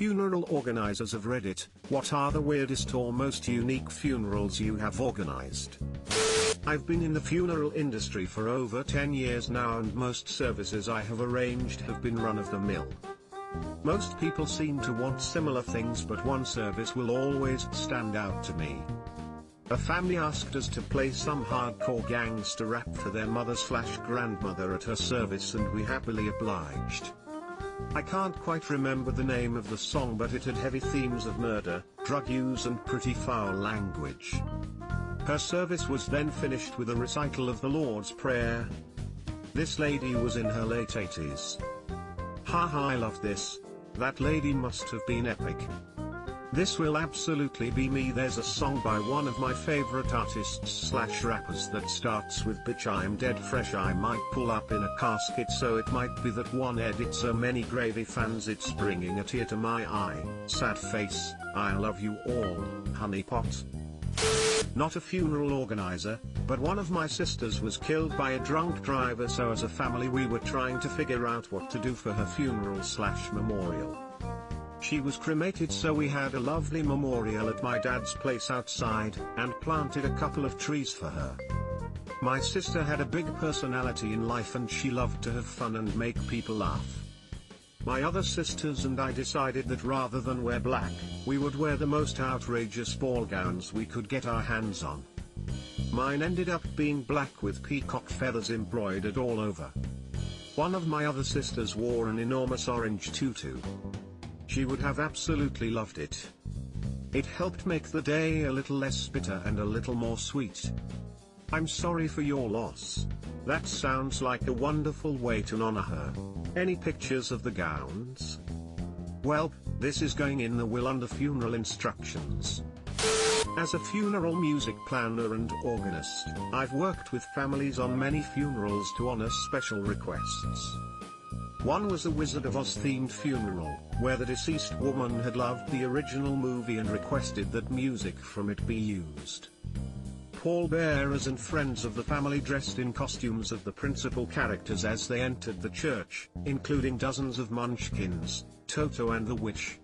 Funeral organizers of Reddit, what are the weirdest or most unique funerals you have organized? I've been in the funeral industry for over 10 years now, and most services I have arranged have been run-of-the-mill. Most people seem to want similar things, but one service will always stand out to me. A family asked us to play some hardcore gangster rap for their mother/grandmother at her service, and we happily obliged. I can't quite remember the name of the song, but it had heavy themes of murder, drug use and pretty foul language. Her service was then finished with a recital of the Lord's Prayer. This lady was in her late 80s. Haha, I love this. That lady must have been epic. This will absolutely be me. There's a song by one of my favorite artists/rappers that starts with "Bitch I'm dead fresh, I might pull up in a casket," so it might be that one edit so many gravy fans it's bringing a tear to my eye. Sad face, I love you all, honeypot. Not a funeral organizer, but one of my sisters was killed by a drunk driver, so as a family we were trying to figure out what to do for her funeral/memorial. She was cremated, so we had a lovely memorial at my dad's place outside, and planted a couple of trees for her. My sister had a big personality in life, and she loved to have fun and make people laugh. My other sisters and I decided that rather than wear black, we would wear the most outrageous ball gowns we could get our hands on. Mine ended up being black with peacock feathers embroidered all over. One of my other sisters wore an enormous orange tutu. She would have absolutely loved it. It helped make the day a little less bitter and a little more sweet. I'm sorry for your loss. That sounds like a wonderful way to honor her. Any pictures of the gowns? Well, this is going in the will under funeral instructions. As a funeral music planner and organist, I've worked with families on many funerals to honor special requests. One was a Wizard of Oz themed funeral, where the deceased woman had loved the original movie and requested that music from it be used. Pallbearers and friends of the family dressed in costumes of the principal characters as they entered the church, including dozens of munchkins, Toto and the Witch.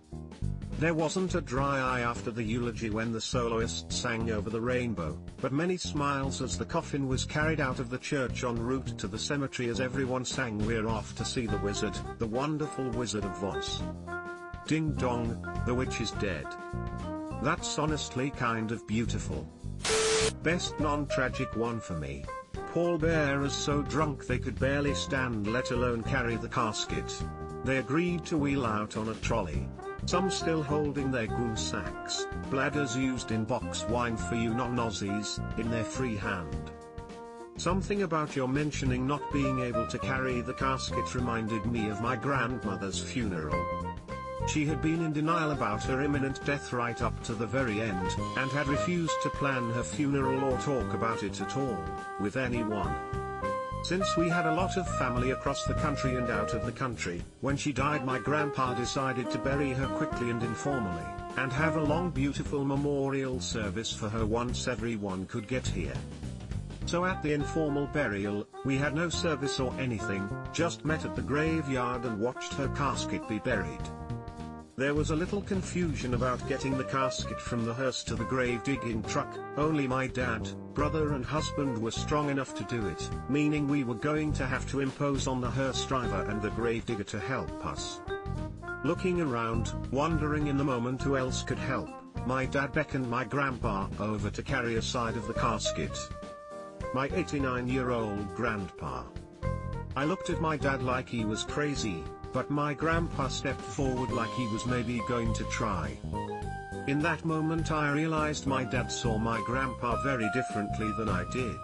There wasn't a dry eye after the eulogy when the soloist sang Over the Rainbow, but many smiles as the coffin was carried out of the church en route to the cemetery as everyone sang "We're off to see the wizard, the wonderful Wizard of Oz. Ding dong, the witch is dead." That's honestly kind of beautiful. Best non-tragic one for me. Pallbearers so drunk they could barely stand, let alone carry the casket. They agreed to wheel out on a trolley. Some still holding their goose sacks, bladders used in box wine for you non-Aussies, in their free hand. Something about your mentioning not being able to carry the casket reminded me of my grandmother's funeral. She had been in denial about her imminent death right up to the very end, and had refused to plan her funeral or talk about it at all, with anyone. Since we had a lot of family across the country and out of the country, when she died my grandpa decided to bury her quickly and informally, and have a long beautiful memorial service for her once everyone could get here. So at the informal burial, we had no service or anything, just met at the graveyard and watched her casket be buried. There was a little confusion about getting the casket from the hearse to the grave digging truck. Only my dad, brother and husband were strong enough to do it, meaning we were going to have to impose on the hearse driver and the grave digger to help us. Looking around, wondering in the moment who else could help, my dad beckoned my grandpa over to carry a side of the casket. My 89-year-old grandpa. I looked at my dad like he was crazy, but my grandpa stepped forward like he was maybe going to try. In that moment I realized my dad saw my grandpa very differently than I did.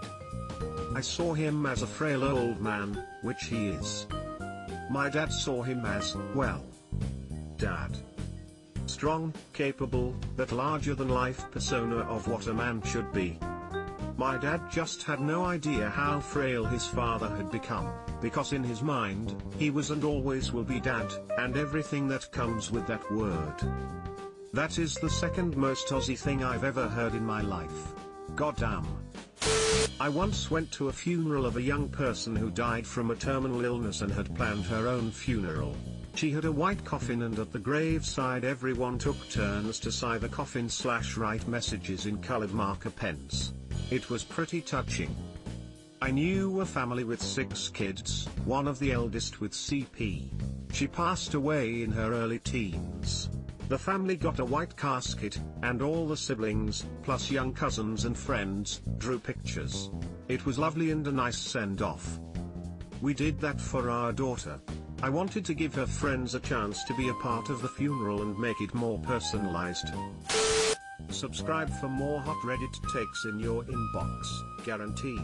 I saw him as a frail old man, which he is. My dad saw him as, well, Dad. Strong, capable, that larger-than-life persona of what a man should be. My dad just had no idea how frail his father had become, because in his mind, he was and always will be Dad, and everything that comes with that word. That is the second most Aussie thing I've ever heard in my life. Goddamn. I once went to a funeral of a young person who died from a terminal illness and had planned her own funeral. She had a white coffin, and at the graveside everyone took turns to sigh the coffin / write messages in colored marker pens. It was pretty touching. I knew a family with 6 kids, one of the eldest with CP. She passed away in her early teens. The family got a white casket, and all the siblings, plus young cousins and friends, drew pictures. It was lovely and a nice send-off. We did that for our daughter. I wanted to give her friends a chance to be a part of the funeral and make it more personalized. Subscribe for more hot Reddit takes in your inbox, guaranteed.